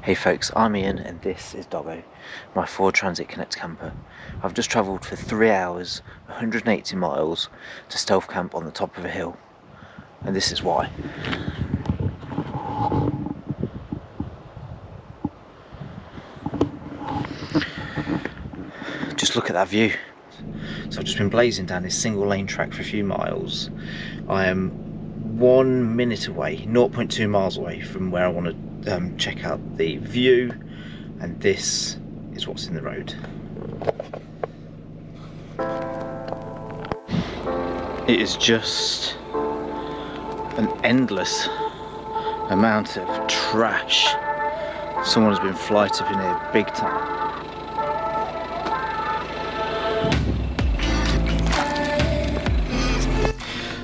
Hey folks, I'm Ian and this is Doggo, my Ford Transit Connect camper. I've just travelled for 3 hours, 180 miles to stealth camp on the top of a hill, and this is why. Just look at that view. So I've just been blazing down this single lane track for a few miles. I am 1 minute away, 0.2 miles away from where I want to check out the view, and this is what's in the road. It is just an endless amount of trash. Someone has been fly tipping here big time.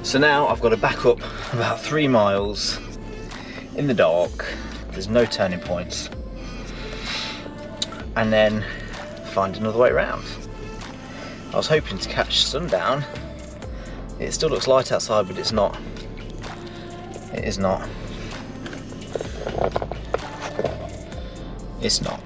So now I've got to back up about 3 miles in the dark. There's no turning points, and then find another way around. I was hoping to catch sundown. It still looks light outside, but it's not. It is not. It's not.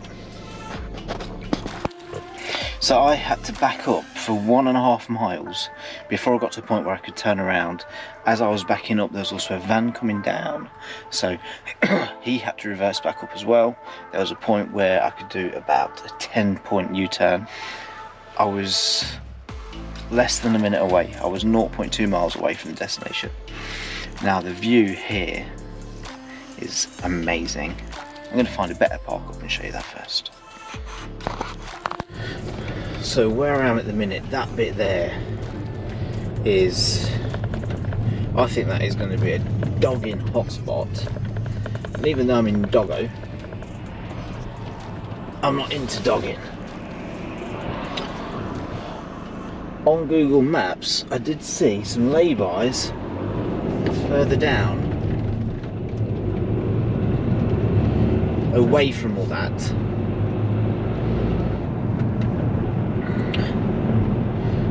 So I had to back up for 1.5 miles before I got to a point where I could turn around. As I was backing up, there was also a van coming down, so he had to reverse back up as well. There was a point where I could do about a 10-point U-turn. I was less than a minute away. I was 0.2 miles away from the destination. Now the view here is amazing. I'm going to find a better park up and show you that first. So where I am at the minute, that bit there is, I think that is going to be a dogging hotspot. And even though I'm in Doggo, I'm not into dogging. On Google Maps, I did see some laybys further down, away from all that.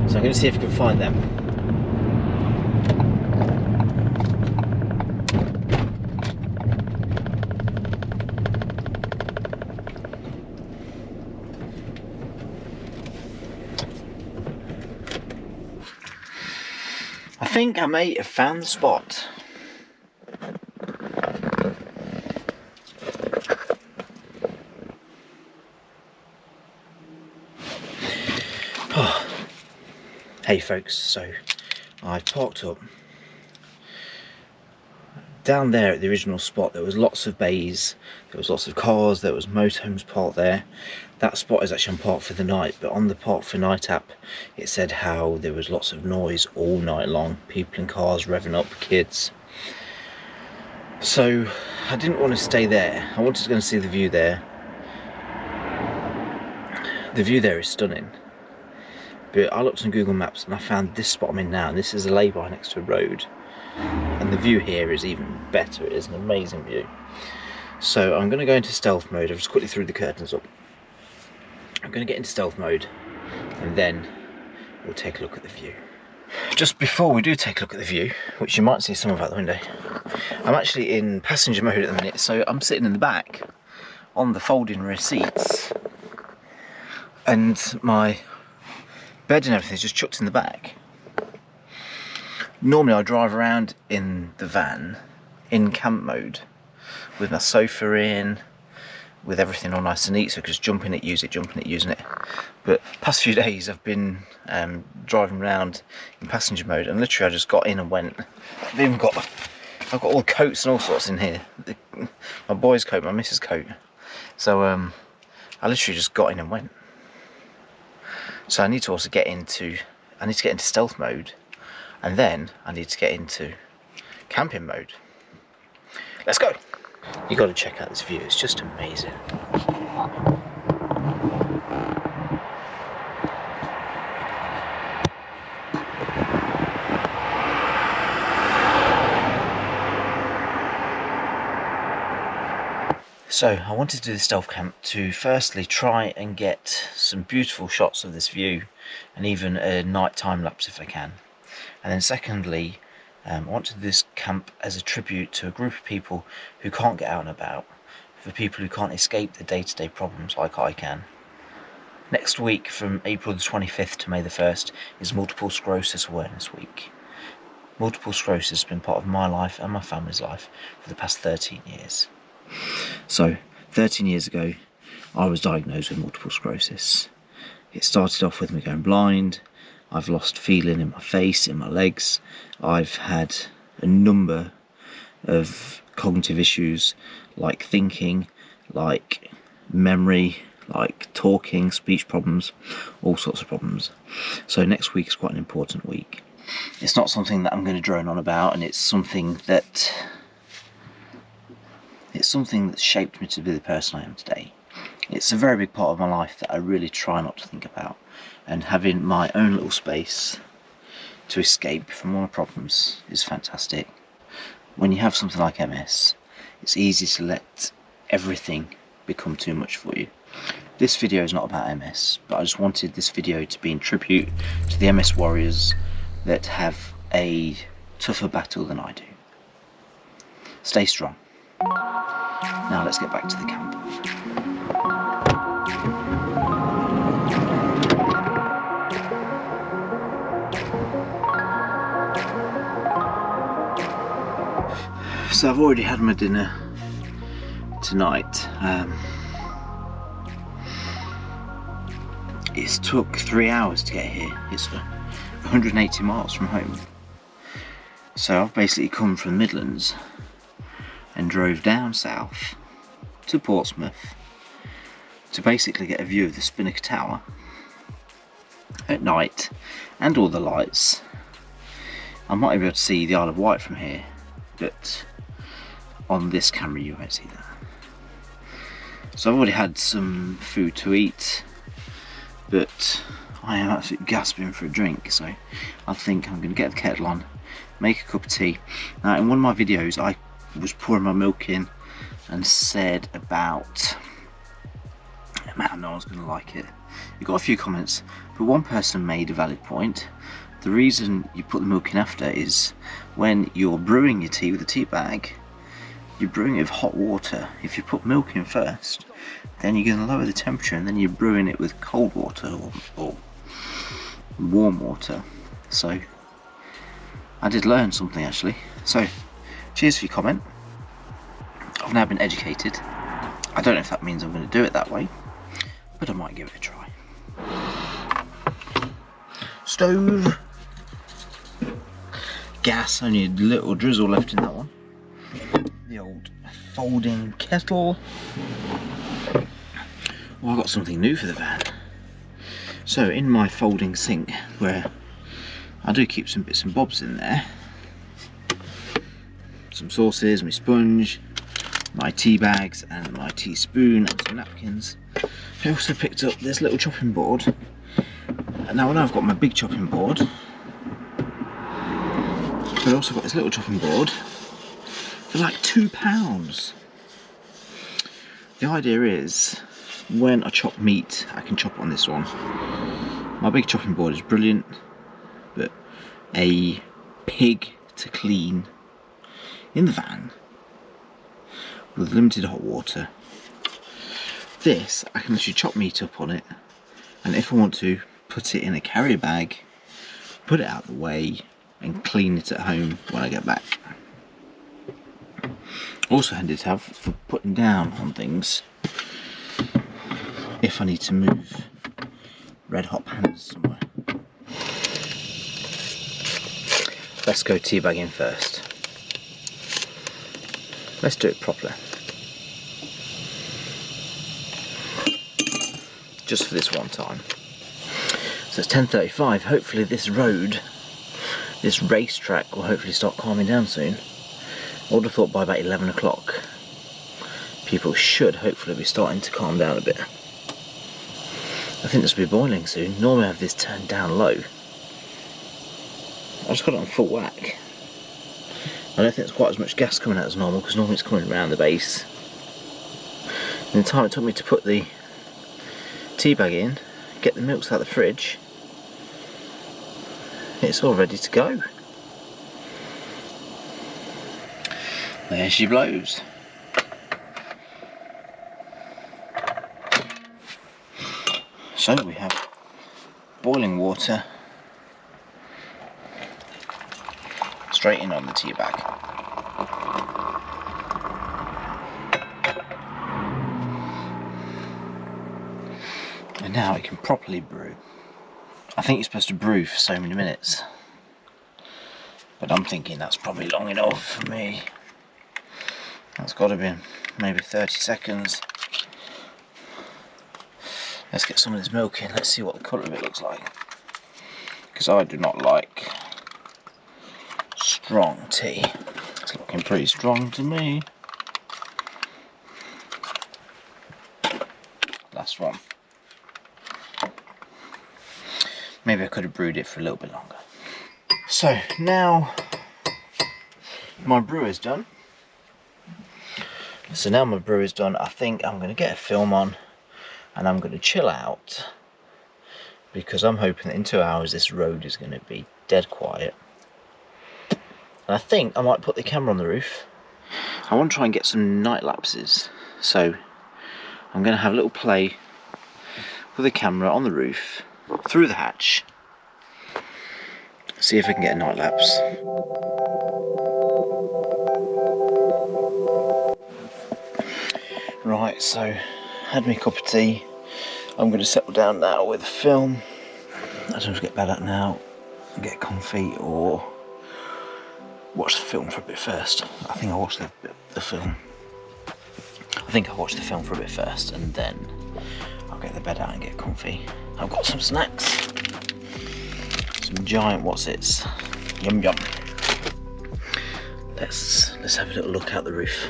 So I'm going to see if I can find them. I think I may have found the spot. Hey folks, so I parked up down there at the original spot. There was lots of bays, there was lots of cars, there was motorhomes parked there. That spot is actually on Park for the Night, but on the Park for Night app it said how there was lots of noise all night long, people in cars revving up, kids. So I didn't want to stay there. I wanted to go and see the view there. The view there is stunning. But I looked on Google Maps and I found this spot I'm in now, and this is a lay-by next to a road. And the view here is even better. It is an amazing view. So I'm going to go into stealth mode. I've just quickly threw the curtains up. I'm going to get into stealth mode, and then we'll take a look at the view. Just before we do take a look at the view, which you might see some of out the window, I'm actually in passenger mode at the minute. So I'm sitting in the back on the folding rear seats, and my bed and everything is just chucked in the back. Normally I drive around in the van in camp mode with my sofa in, with everything all nice and neat, so I can just jump in it, use it, jump in it, using it. But past few days I've been driving around in passenger mode, and literally I just got in and went. I've got all coats and all sorts in here. My boy's coat, my missus' coat. So I literally just got in and went. So I need to also get into stealth mode, and then I need to get into camping mode. Let's go. You got to check out this view. It's just amazing. So I wanted to do the stealth camp to firstly try and get some beautiful shots of this view, and even a night time lapse if I can. And then secondly, I want to do this camp as a tribute to a group of people who can't get out and about for people who can't escape the day-to-day problems like I can. Next week, from April the 25th to May the 1st, is Multiple Sclerosis Awareness Week. Multiple sclerosis has been part of my life and my family's life for the past 13 years. So, 13 years ago, I was diagnosed with multiple sclerosis. It started off with me going blind. I've lost feeling in my face, in my legs. I've had a number of cognitive issues like thinking, like memory, like talking, speech problems, all sorts of problems. So next week is quite an important week. It's not something that I'm going to drone on about, and it's something that's shaped me to be the person I am today. It's a very big part of my life that I really try not to think about, and having my own little space to escape from all my problems is fantastic. When you have something like MS, it's easy to let everything become too much for you. This video is not about MS, but I just wanted this video to be in tribute to the MS warriors that have a tougher battle than I do. Stay strong. Now let's get back to the camp. So I've already had my dinner tonight. It's took 3 hours to get here. It's 180 miles from home. So I've basically come from the Midlands and drove down south to Portsmouth to basically get a view of the Spinnaker Tower at night and all the lights. I might be able to see the Isle of Wight from here, but on this camera you won't see that. So I've already had some food to eat, but I am absolutely gasping for a drink, so I think I'm going to get the kettle on, make a cup of tea. Now, in one of my videos I was pouring my milk in and said about, man, no one's going to like it. You got a few comments, but one person made a valid point. The reason you put the milk in after is when you're brewing your tea with a tea bag, you're brewing it with hot water. If you put milk in first, then you're going to lower the temperature, and then you're brewing it with cold water or warm water. So I did learn something actually. So cheers for your comment. I've now been educated. I don't know if that means I'm going to do it that way, but I might give it a try. Stove, gas, only a little drizzle left in that one. The old folding kettle. Well, I've got something new for the van. So in my folding sink, where I do keep some bits and bobs in there, some sauces, my sponge, my tea bags and my teaspoon and some napkins. I also picked up this little chopping board. And now I've got my big chopping board, but I also got this little chopping board for like £2. The idea is, when I chop meat, I can chop it on this one. My big chopping board is brilliant, but a pig to clean in the van with limited hot water. This, I can actually chop meat up on it, and if I want to, put it in a carrier bag, put it out of the way, and clean it at home when I get back. Also handy to have for putting down on things if I need to move red hot pans somewhere. Let's go teabagging first. Let's do it properly. Just for this one time. So it's 10:35, hopefully this road, this racetrack will hopefully start calming down soon. I would have thought by about 11 o'clock people should hopefully be starting to calm down a bit. I think this will be boiling soon. Normally I have this turned down low. I just got it on full whack. I don't think there's quite as much gas coming out as normal, because normally it's coming around the base. And the time it took me to put the tea bag in, get the milks out of the fridge, it's all ready to go. There she blows. So we have boiling water straight in on the tea bag. And now it can properly brew. I think you're supposed to brew for so many minutes, but I'm thinking that's probably long enough for me. That's got to be maybe 30 seconds. Let's get some of this milk in, let's see what the colour of it looks like. Because I do not like strong tea. It's looking pretty strong to me. Last one. Maybe I could have brewed it for a little bit longer. So now my brew is done. I think I'm going to get a film on and I'm going to chill out, because I'm hoping that in 2 hours this road is going to be dead quiet. And I think I might put the camera on the roof. I want to try and get some night lapses, so I'm going to have a little play with the camera on the roof through the hatch, see if I can get a night lapse. Right, so had me a cup of tea. I'm going to settle down now with the film. I don't know if to get bed out now and get comfy, or watch the film for a bit first. I think I'll watch the film. I think I'll watch the film for a bit first, and then I'll get the bed out and get comfy. I've got some snacks. Some giant what's-its. Yum yum. Let's have a little look out the roof.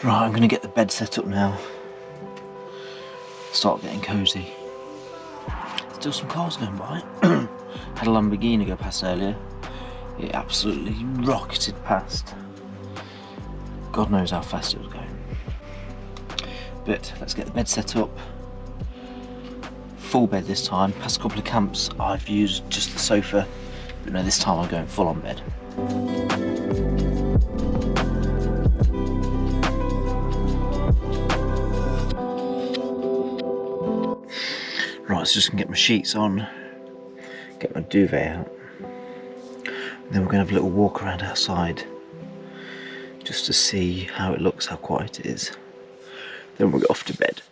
Right, I'm going to get the bed set up now. Start getting cosy. Still some cars going by. Had a Lamborghini go past earlier. It absolutely rocketed past. God knows how fast it was going. But let's get the bed set up. Full bed this time. Past a couple of camps I've used just the sofa, but no, this time I'm going full on bed. Right, so just gonna get my sheets on, get my duvet out, and then we're gonna have a little walk around outside just to see how it looks, how quiet it is. Then we'll get off to bed.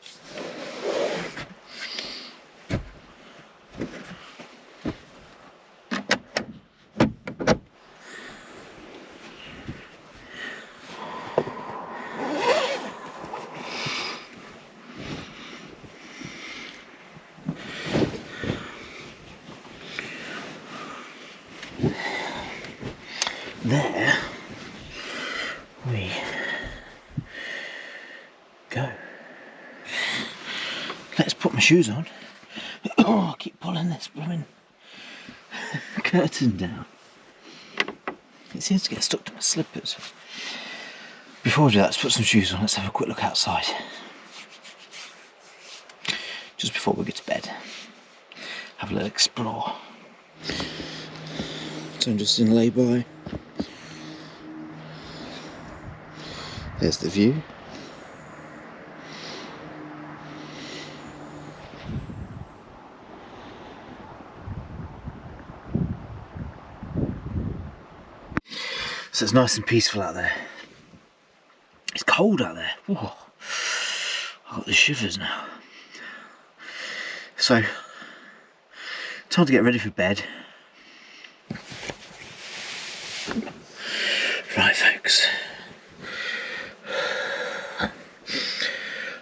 There we go. Let's put my shoes on. Oh, I keep pulling this blooming curtain down. It seems to get stuck to my slippers. Before we do that, let's put some shoes on. Let's have a quick look outside. Just before we get to bed. Have a little explore. So I'm just in lay-by. There's the view. So it's nice and peaceful out there. It's cold out there. Whoa. I've got the shivers now. So, time to get ready for bed. Right, folks.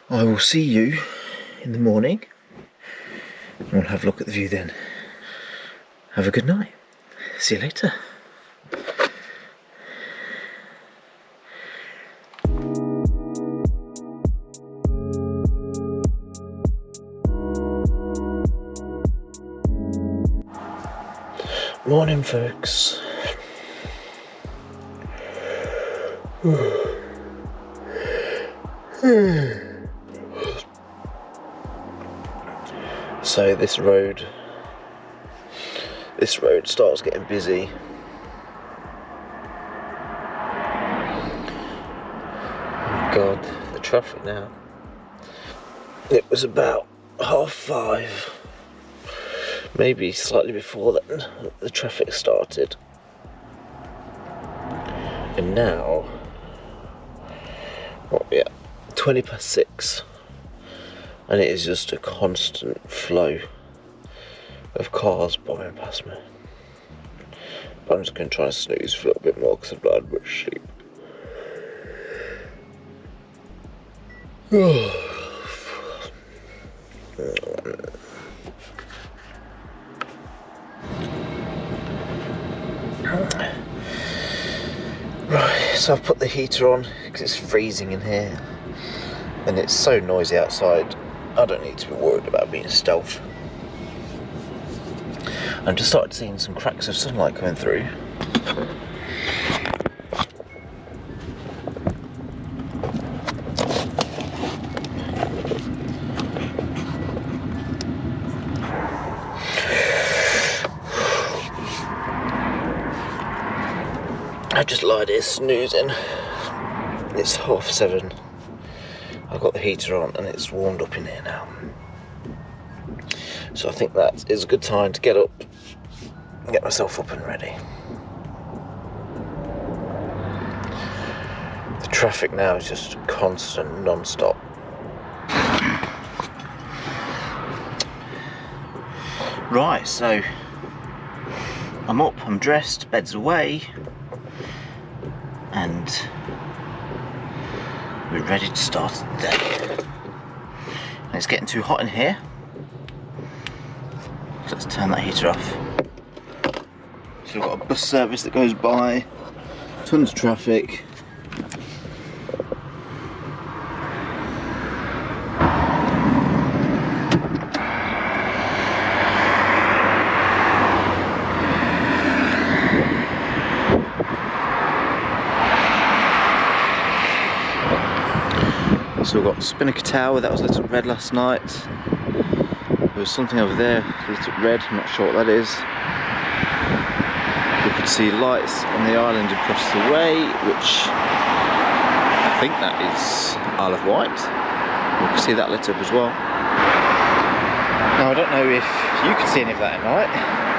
I will see you in the morning, and we'll have a look at the view then. Have a good night. See you later. Morning, folks. So this road starts getting busy. God, the traffic now. It was about 5:30, maybe slightly before then, the traffic started. And now, 6:20. And it is just a constant flow of cars bombing past me. But I'm just going to try and snooze for a little bit more because I've had a bit of sleep. Right, so I've put the heater on because it's freezing in here and it's so noisy outside. I don't need to be worried about being stealth. I've just started seeing some cracks of sunlight coming through. I just lied here snoozing. It's 7:30. I've got the heater on and it's warmed up in here now. So I think that is a good time to get up and get myself up and ready. The traffic now is just constant, non-stop. Right, so I'm up, I'm dressed, bed's away, and we're ready to start the day. And it's getting too hot in here. So let's turn that heater off. So we've got a bus service that goes by, tons of traffic. So we've got Spinnaker Tower, that was lit up red last night. There was something over there lit up red, I'm not sure what that is. We could see lights on the island across the way, which I think that is Isle of Wight. We could see that lit up as well. Now I don't know if you can see any of that at night,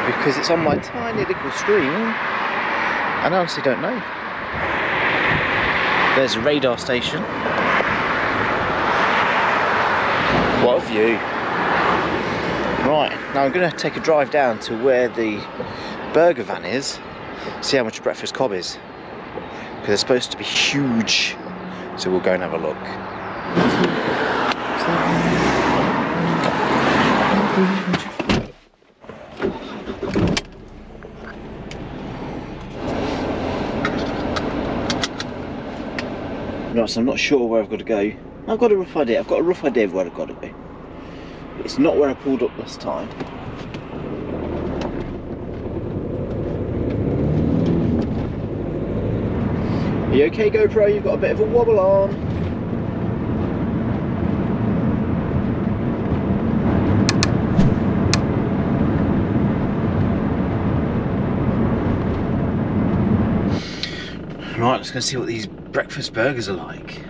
because it's on my tiny little screen, and I honestly don't know. There's a radar station. What a view. Right, now I'm going to take a drive down to where the burger van is, see how much a breakfast cob is, because they're supposed to be huge, so we'll go and have a look. Right, so I'm not sure where I've got to go. I've got a rough idea. I've got a rough idea of where I've got to go. It's not where I pulled up last time. Are you okay, GoPro? You've got a bit of a wobble on. Right, let's go see what these breakfast burgers are like.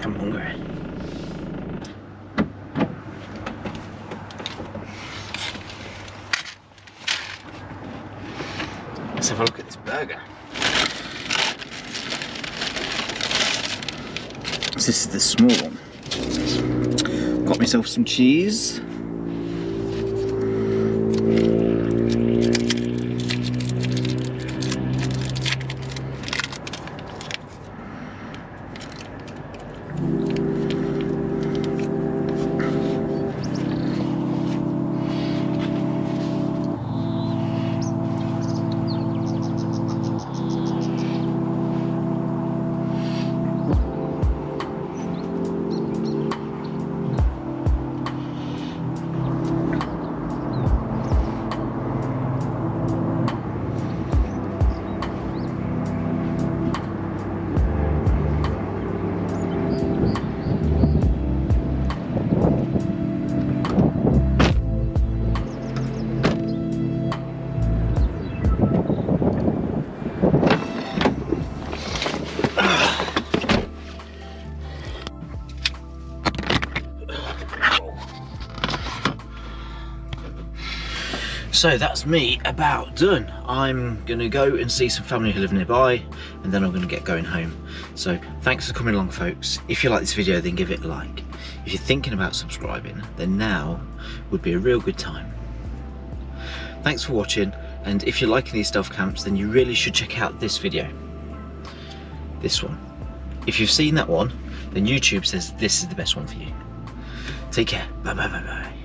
I'm hungry. Let's have a look at this burger. So this is the small one. Got myself some cheese. So that's me about done. I'm gonna go and see some family who live nearby, and then I'm gonna get going home. So thanks for coming along, folks. If you like this video, then give it a like. If you're thinking about subscribing, then now would be a real good time. Thanks for watching, and if you're liking these stealth camps, then you really should check out this video. This one. If you've seen that one, then YouTube says this is the best one for you. Take care. Bye bye bye bye.